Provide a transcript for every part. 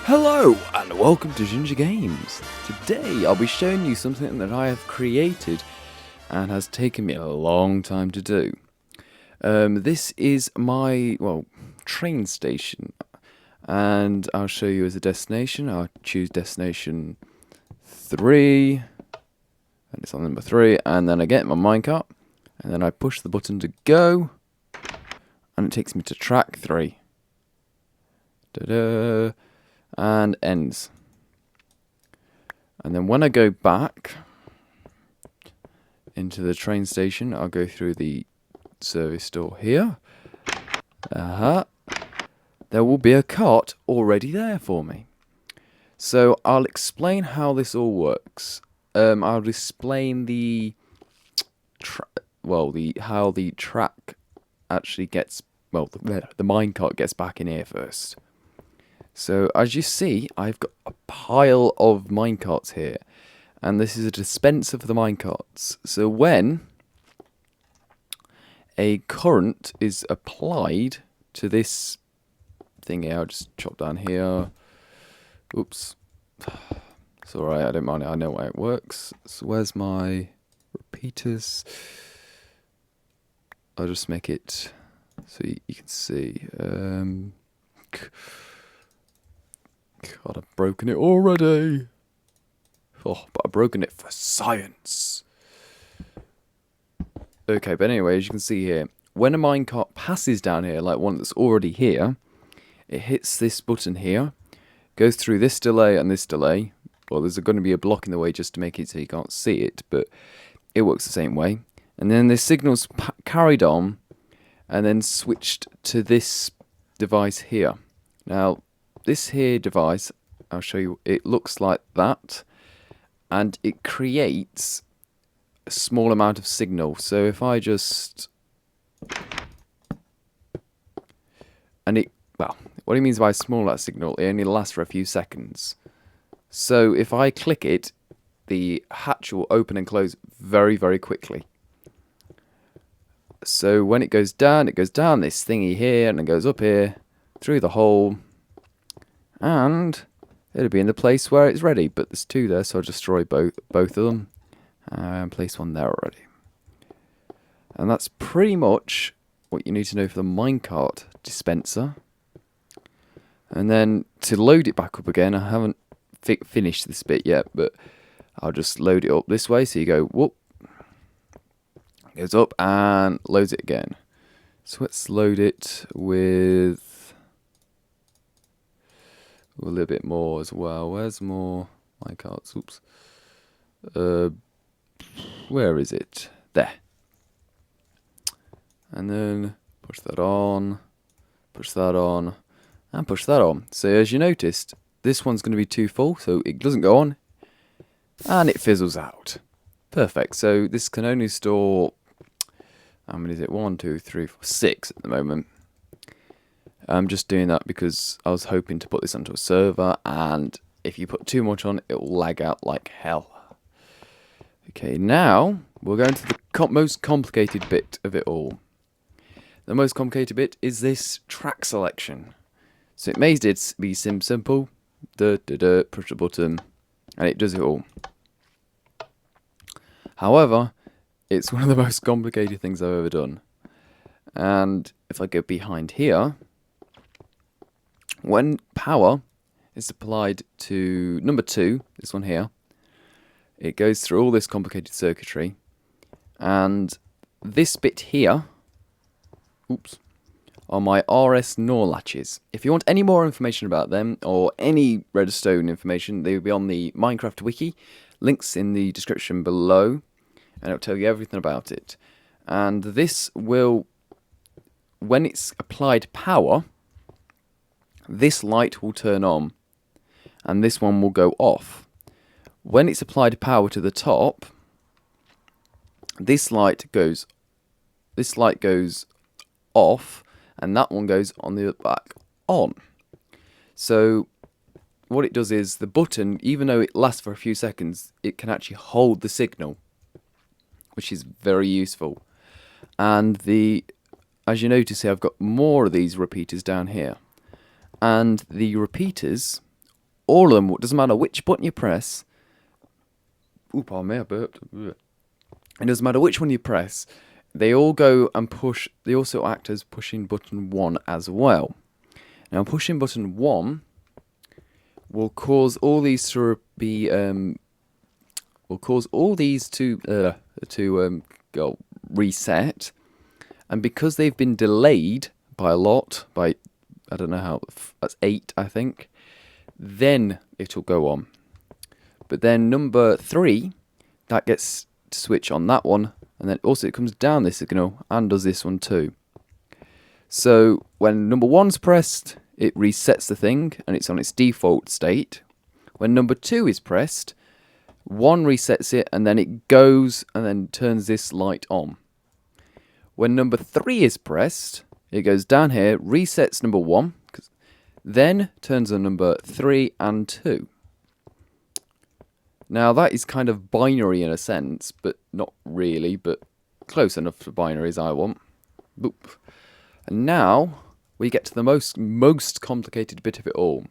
Hello and welcome to Ginger Games. Today I'll be showing you something that I have created and has taken me a long time to do. This is my, train station, and I'll show you as a destination. I'll choose destination 3, and it's on number 3, and then I get my minecart, and then I push the button to go, and it takes me to track 3. Da-da! And ends. And then when I go back into the train station, I'll go through the service door here. There will be a cart already there for me. So I'll explain how this all works. I'll explain how the track actually gets, the minecart gets back in here first. So as you see, I've got a pile of minecarts here, and this is a dispenser for the minecarts. So when a current is applied to this thing here, I'll just chop down here. Oops. It's alright, I don't mind it, I know why it works. So where's my repeaters? I'll just make it so you can see. God, I've broken it already. Oh, but I've broken it for science. Okay, but anyway, as you can see here, when a minecart passes down here, like one that's already here, it hits this button here, goes through this delay and this delay. Well, there's going to be a block in the way just to make it so you can't see it, but it works the same way. And then the signal's carried on and then switched to this device here. Now, this here device, I'll show you, it looks like that, and it creates a small amount of signal. So if I just, and it, what it means by small that signal, it only lasts for a few seconds. So if I click it, the hatch will open and close very, very quickly. So when it goes down this thingy here, and it goes up here, through the hole, and it'll be in the place where it's ready, but there's 2 there, so I'll destroy both of them and place one there already. And that's pretty much what you need to know for the minecart dispenser. And then to load it back up again, I haven't finished this bit yet, but I'll just load it up this way. So you go whoop, it goes up and loads it again. So let's load it with a little bit more as well. Where's more minecarts? Oops. Where is it? There. And then push that on, push that on, and push that on. So as you noticed, this one's going to be too full, so it doesn't go on, and it fizzles out. Perfect. So this can only store, how many is it? 1, 2, 3, 4, 6 at the moment. I'm just doing that because I was hoping to put this onto a server, and if you put too much on, it will lag out like hell. Okay, now we're going to the most complicated bit of it all. The most complicated bit is this track selection. So it made it be simple. Push the button, and it does it all. However, it's one of the most complicated things I've ever done. And if I go behind here, when power is applied to number 2, this one here, it goes through all this complicated circuitry, and this bit here, are my RS NOR latches. If you want any more information about them, or any redstone information, they will be on the Minecraft wiki, links in the description below, and it'll tell you everything about it. And this will, when it's applied power, this light will turn on, and this one will go off. When it's applied power to the top, this light goes off, and that one goes on the back on. So what it does is the button, even though it lasts for a few seconds, it can actually hold the signal, which is very useful. And as you notice here, I've got more of these repeaters down here. And the repeaters all of them, it doesn't matter which button you press. Ooh, pardon me, I burped. It doesn't matter which one you press. They all go and push. They also act as pushing button 1 as well. Now, pushing button 1 will cause all these to be go reset, and because they've been delayed by a lot, by I don't know how, that's 8 I think, then it'll go on. But then number 3, that gets to switch on that one, and then also it comes down this signal and does this one too. So when number 1's pressed, it resets the thing and it's on its default state. When number 2 is pressed, 1 resets it and then it goes and then turns this light on. When number 3 is pressed, it goes down here, resets number 1, then turns on number 3 and 2. Now that is kind of binary in a sense, but not really, but close enough to binary as I want. Boop. And now we get to the most complicated bit of it all.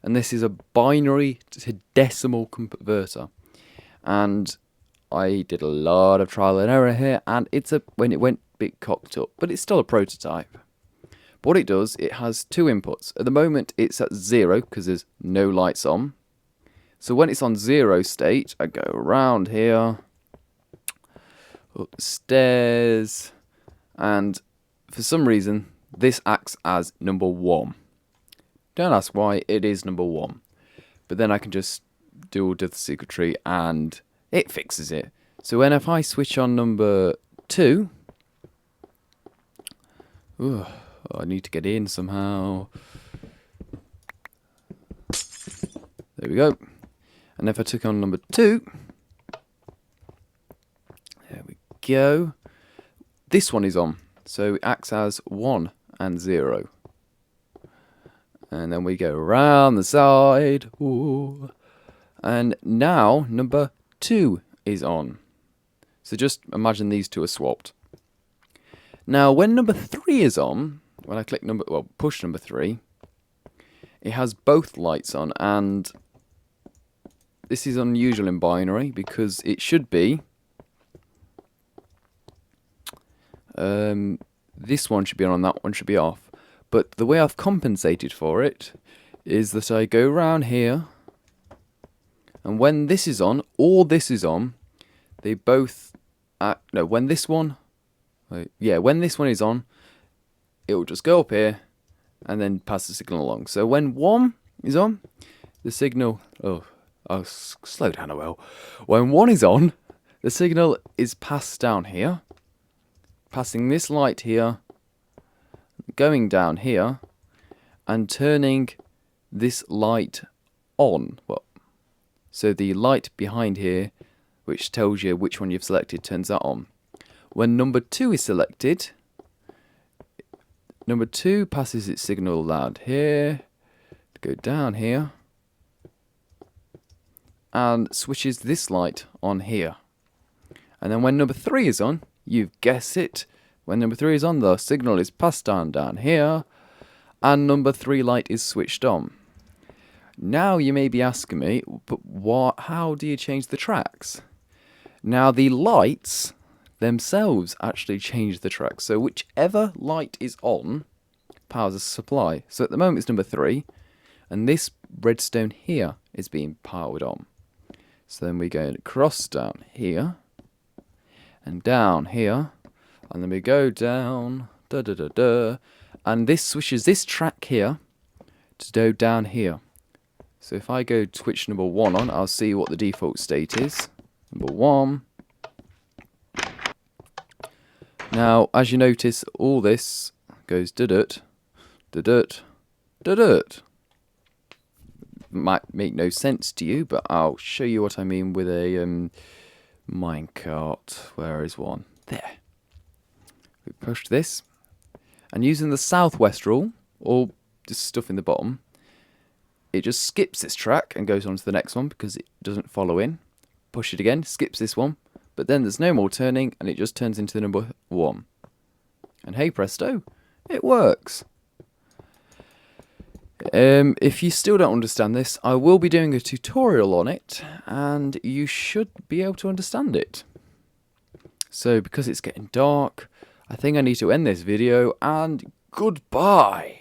And this is a binary to decimal converter. And I did a lot of trial and error here, and when it went a bit cocked up, but it's still a prototype. But what it does, it has 2 inputs. At the moment it's at 0 because there's no lights on. So when it's on 0 state, I go around here, up the stairs, and for some reason, this acts as number 1. Don't ask why, it is number 1. But then I can just do all the circuitry and it fixes it. So when if I switch on number 2, I need to get in somehow. There we go. And if I took on number 2, there we go. This one is on, so it acts as 1 and 0. And then we go around the side. Ooh. And now number 2 is on. So just imagine these two are swapped. Now when number 3 is on, when I click push number 3, it has both lights on, and this is unusual in binary because it should be this one should be on, that one should be off. But the way I've compensated for it is that I go around here, and when this is on or this is on, they both when this one is on, it will just go up here and then pass the signal along. So when 1 is on, the signal slow down a well. When 1 is on, the signal is passed down here, passing this light here, going down here, and turning this light on. So the light behind here, which tells you which one you've selected, turns that on. When number 2 is selected, number 2 passes its signal loud here, go down here, and switches this light on here. And then when number 3 is on, you've guessed it, when number 3 is on, the signal is passed down here, and number 3 light is switched on. Now you may be asking me, but how do you change the tracks? Now the lights themselves actually change the tracks. So whichever light is on powers a supply. So at the moment it's number 3, and this redstone here is being powered on. So then we go across down here, and down here, and then we go down, and this switches this track here to go down here. So if I go switch number 1 on, I'll see what the default state is. Number 1. Now, as you notice, all this goes dudut, dudut, dudut. Might make no sense to you, but I'll show you what I mean with a minecart. Where is one? There. We push this, and using the southwest rule, or just stuff in the bottom, it just skips this track and goes on to the next one because it doesn't follow in. Push it again, skips this one, but then there's no more turning, and it just turns into the number 1. And hey presto, it works. If you still don't understand this, I will be doing a tutorial on it, and you should be able to understand it. So, because it's getting dark, I think I need to end this video, and goodbye!